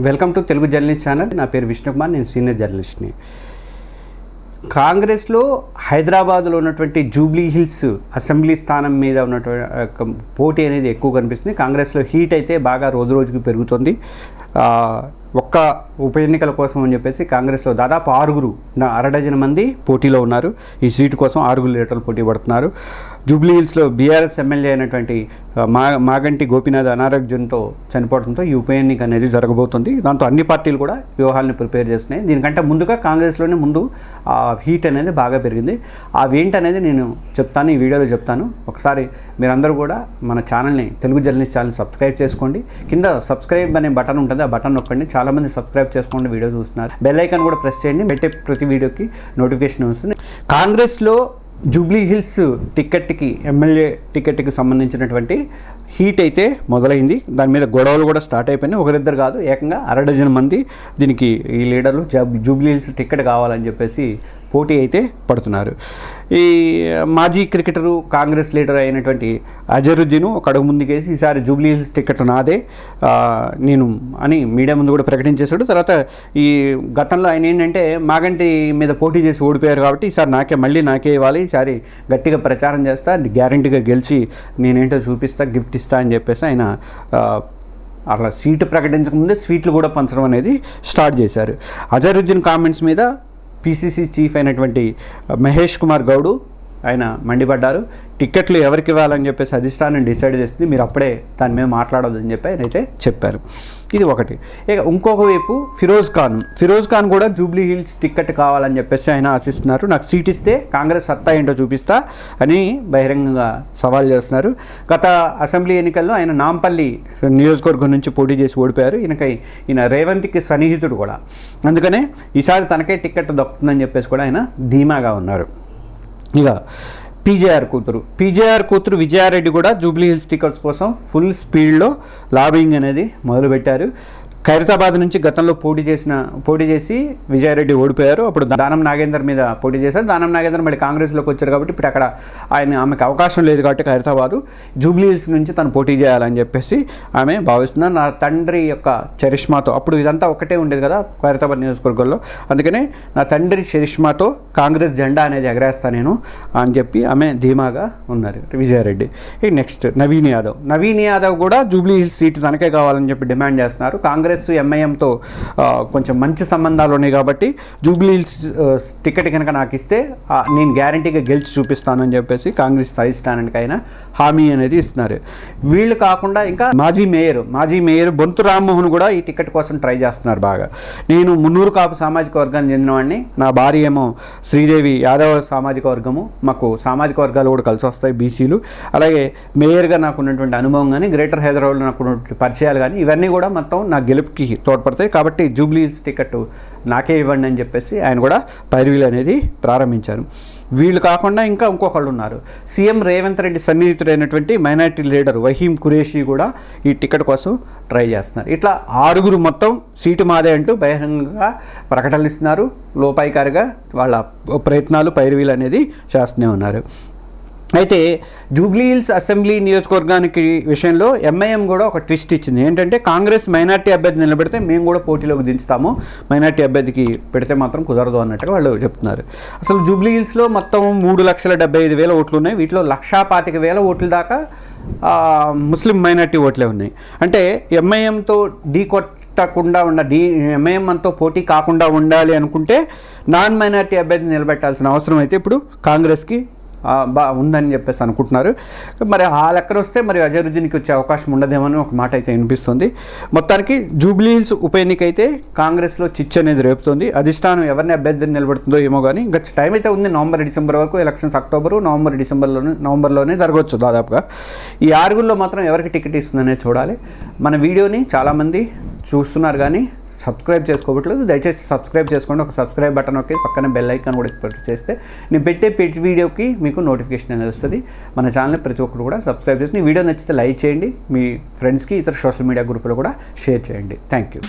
Welcome to Telugu journalist channel. నా పేరు విష్ణుకుమార్, నేను సీనియర్ జర్నలిస్ట్ని. కాంగ్రెస్లో హైదరాబాద్లో ఉన్నటువంటి జూబ్లీ హిల్స్ అసెంబ్లీ స్థానం మీద ఉన్నటువంటి పోటీ అనేది ఎక్కువ కనిపిస్తుంది. కాంగ్రెస్లో హీట్ అయితే బాగా రోజు రోజుకి పెరుగుతుంది. ఒక్క ఉప ఎన్నికల కోసం అని చెప్పేసి కాంగ్రెస్లో దాదాపు 6 మంది పోటీలో ఉన్నారు. ఈ సీటు కోసం 6 లీడర్లు పోటీ పడుతున్నారు. జూబ్లీ హిల్స్లో బీఆర్ఎస్ ఎమ్మెల్యే అయినటువంటి మాగంటి గోపీనాథ్ అనారోగ్యంతో చనిపోవడంతో ఈ ఉప ఎన్నిక అనేది జరగబోతుంది. దాంతో అన్ని పార్టీలు కూడా వ్యూహాలను ప్రిపేర్ చేస్తున్నాయి. దీనికంటే ముందుగా కాంగ్రెస్లోనే ముందు హీట్ అనేది బాగా పెరిగింది. అవేంటనేది నేను చెప్తాను, ఈ వీడియోలో చెప్తాను. ఒకసారి మీరందరూ కూడా మన ఛానల్ని, తెలుగు జర్నలిస్ట్ ఛానల్ సబ్స్క్రైబ్ చేసుకోండి. కింద సబ్స్క్రైబ్ అనే బటన్ ఉంటుంది, ఆ బటన్ నొక్కండి. చాలామంది సబ్స్క్రైబ్ చేసుకోండి, వీడియో చూస్తున్నారు. బెల్ ఐకాన్ కూడా ప్రెస్ చేయండి, పెట్టే ప్రతి వీడియోకి నోటిఫికేషన్ వస్తుంది. కాంగ్రెస్లో జూబ్లీ హిల్స్ టికెట్కి, ఎమ్మెల్యే టికెట్కి సంబంధించినటువంటి హీట్ అయితే మొదలైంది. దాని మీద గొడవలు కూడా స్టార్ట్ అయిపోయినాయి. ఒకరిద్దరు కాదు, ఏకంగా 6 మంది దీనికి ఈ లీడర్లు జూబ్లీ హిల్స్ టికెట్ కావాలని చెప్పేసి పోటీ అయితే పడుతున్నారు. ఈ మాజీ క్రికెటరు, కాంగ్రెస్ లీడర్ అయినటువంటి అజరుద్దీన్ ఒక అడుగు ముందుకేసి ఈసారి జూబ్లీ హిల్స్ టికెట్ నాదే నేను అని మీడియా ముందు కూడా ప్రకటించేశాడు. తర్వాత ఈ గతంలో ఆయన ఏంటంటే మాగంటి మీద పోటీ చేసి ఓడిపోయారు కాబట్టి ఈసారి మళ్ళీ నాకే ఇవ్వాలి, ఈసారి గట్టిగా ప్రచారం చేస్తా, గ్యారంటీగా గెలిచి నేనేంటో చూపిస్తా, గిఫ్ట్ ఇస్తా అని చెప్పేసి ఆయన అట్లా సీటు ప్రకటించకముందే స్వీట్లు కూడా పంచడం అనేది స్టార్ట్ చేశారు. అజరుద్దీన్ కామెంట్స్ మీద పిసిసి చీఫ్ అయినటువంటి మహేష్ కుమార్ గౌడ్ ఆయన మండిపడ్డారు. టికెట్లు ఎవరికి ఇవ్వాలని చెప్పేసి అధిష్టానం డిసైడ్ చేస్తుంది, మీరు అప్పుడే దాని మీద మాట్లాడొద్దని చెప్పి ఆయన అయితే చెప్పారు. ఇది ఒకటి. ఇక ఇంకొక వైపు ఫిరోజ్ ఖాన్ కూడా జూబ్లీ హిల్స్ టికెట్ కావాలని చెప్పేసి ఆయన ఆశిస్తున్నారు. నాకు సీట్ ఇస్తే కాంగ్రెస్ సత్తా ఏంటో చూపిస్తా అని బహిరంగంగా సవాల్ చేస్తున్నారు. గత అసెంబ్లీ ఎన్నికల్లో ఆయన నాంపల్లి నియోజకవర్గం నుంచి పోటీ చేసి ఓడిపోయారు. ఈయన రేవంత్కి సన్నిహితుడు కూడా, అందుకనే ఈసారి తనకే టికెట్ దక్కుతుందని చెప్పేసి కూడా ఆయన ధీమాగా ఉన్నారు. ఇక పీజేఆర్ కూతురు విజయారెడ్డి కూడా జూబ్లీ హిల్స్ టికెట్స్ కోసం ఫుల్ స్పీడ్లో లాబింగ్ అనేది మొదలుపెట్టారు. ఖైరతాబాద్ నుంచి గతంలో పోటీ చేసి విజయారెడ్డి ఓడిపోయారు. అప్పుడు దానం నాగేందర్ మీద పోటీ చేశారు. దానం నాగేందర్ మళ్ళీ కాంగ్రెస్లోకి వచ్చారు కాబట్టి ఇప్పుడు అక్కడ ఆమెకు అవకాశం లేదు కాబట్టి ఖైరతాబాదు జూబ్లీ హిల్స్ నుంచి తను పోటీ చేయాలని చెప్పేసి ఆమె భావిస్తున్నారు. నా తండ్రి యొక్క చరిష్మాతో, అప్పుడు ఇదంతా ఒకటే ఉండేది కదా ఖైరతాబాద్ నియోజకవర్గంలో, అందుకనే నా తండ్రి చరిష్మాతో కాంగ్రెస్ జెండా అనేది ఎగరేస్తా నేను అని చెప్పి ఆమె ధీమాగా ఉన్నారు విజయారెడ్డి. నెక్స్ట్ నవీన్ యాదవ్ కూడా జూబ్లీ హిల్స్ సీటు తనకే కావాలని చెప్పి డిమాండ్ చేస్తున్నారు. కాంగ్రెస్ ఎంఐఎంతో కొంచెం మంచి సంబంధాలు ఉన్నాయి కాబట్టి జూబ్లీ హిల్స్ టికెట్ కనుక నాకు ఇస్తే నేను గ్యారంటీగా గెలిచి చూపిస్తానని చెప్పేసి కాంగ్రెస్ అధిష్టానానికి ఆయన హామీ అనేది ఇస్తున్నారు. వీళ్ళు కాకుండా ఇంకా మాజీ మేయర్ బొంతు రామ్మోహన్ కూడా ఈ టికెట్ కోసం ట్రై చేస్తున్నారు బాగా. నేను మున్నూరు కాపు సామాజిక వర్గానికి చెందినవాడిని, నా భార్య ఏమో శ్రీదేవి యాదవ సామాజిక వర్గము, మాకు సామాజిక వర్గాలు కూడా కలిసి వస్తాయి బీసీలు. అలాగే మేయర్గా నాకు ఉన్నటువంటి అనుభవం కానీ, గ్రేటర్ హైదరాబాద్లో నాకు ఉన్నటువంటి పరిచయాలు కానీ, ఇవన్నీ కూడా మొత్తం నా గెలుపుకి తోడ్పడతాయి కాబట్టి జూబ్లీ హిల్స్ టికెట్ నాకే ఇవ్వండి అని చెప్పేసి ఆయన కూడా పైరవీలు అనేది ప్రారంభించారు. వీళ్ళు కాకుండా ఇంకా ఇంకొకళ్ళు ఉన్నారు. సీఎం రేవంత్ రెడ్డి సన్నిహితుడైనటువంటి మైనారిటీ లీడర్ వహీం ఖురేషీ కూడా ఈ టికెట్ కోసం ట్రై చేస్తున్నారు. ఇట్లా 6 మొత్తం సీటు మాదే అంటూ బహిరంగంగా ప్రకటనలు ఇస్తున్నారు. లోపాయికారిగా వాళ్ళ ప్రయత్నాలు, పైరవీలు అనేది చేస్తూనే ఉన్నారు. అయితే జూబ్లీ హిల్స్ అసెంబ్లీ నియోజకవర్గానికి విషయంలో ఎంఐఎం కూడా ఒక ట్విస్ట్ ఇచ్చింది. ఏంటంటే కాంగ్రెస్ మైనార్టీ అభ్యర్థి నిలబెడితే మేము కూడా పోటీలోకి దించుతాము, మైనార్టీ అభ్యర్థికి పెడితే మాత్రం కుదరదు అన్నట్టుగా వాళ్ళు చెప్తున్నారు. అసలు జూబ్లీ హిల్స్లో మొత్తం 3,75,000 ఓట్లు ఉన్నాయి. వీటిలో 1,25,000 ఓట్ల దాకా ముస్లిం మైనార్టీ ఓట్లే ఉన్నాయి. అంటే ఎంఐఎంతో ఎంఐఎం అంతా పోటీ కాకుండా ఉండాలి అనుకుంటే నాన్ మైనార్టీ అభ్యర్థి నిలబెట్టాల్సిన అవసరం అయితే ఇప్పుడు కాంగ్రెస్కి ఉందని చెప్పేసి అనుకుంటున్నారు. మరి ఆ లెక్కన వస్తే మరి అజరుద్దీన్కి వచ్చే అవకాశం ఉండదేమని ఒక మాట అయితే వినిపిస్తుంది. మొత్తానికి జూబ్లీ హిల్స్ ఉప ఎన్నిక అయితే కాంగ్రెస్లో చిచ్చు అనేది రేపుతుంది. అధిష్టానం ఎవరిని అభ్యర్థిని నిలబడుతుందో ఏమో కానీ ఇంకా టైం అయితే ఉంది. నవంబర్, డిసెంబర్ వరకు ఎలక్షన్స్. అక్టోబరు, నవంబర్లోనే జరగవచ్చు దాదాపుగా. ఈ 6 మాత్రం ఎవరికి టికెట్ ఇస్తుందనే చూడాలి. మన వీడియోని చాలామంది చూస్తున్నారు కానీ సబ్స్క్రైబ్ చేసుకోవట్లేదు. దయచేసి సబ్స్క్రైబ్ చేసుకోండి. ఒక సబ్స్క్రైబ్ బటన్ నొక్కి పక్కన బెల్ ఐకాన్ కూడా ప్రెస్ చేస్తే నేను పెట్టే వీడియోకి మీకు నోటిఫికేషన్ అనేది వస్తుంది. మన ఛానల్ ప్రతి ఒక్కరు కూడా సబ్స్క్రైబ్ చేసి, ఈ వీడియో నచ్చితే లైక్ చేయండి, మీ ఫ్రెండ్స్కి, ఇతర సోషల్ మీడియా గ్రూపులో కూడా షేర్ చేయండి. Thank you.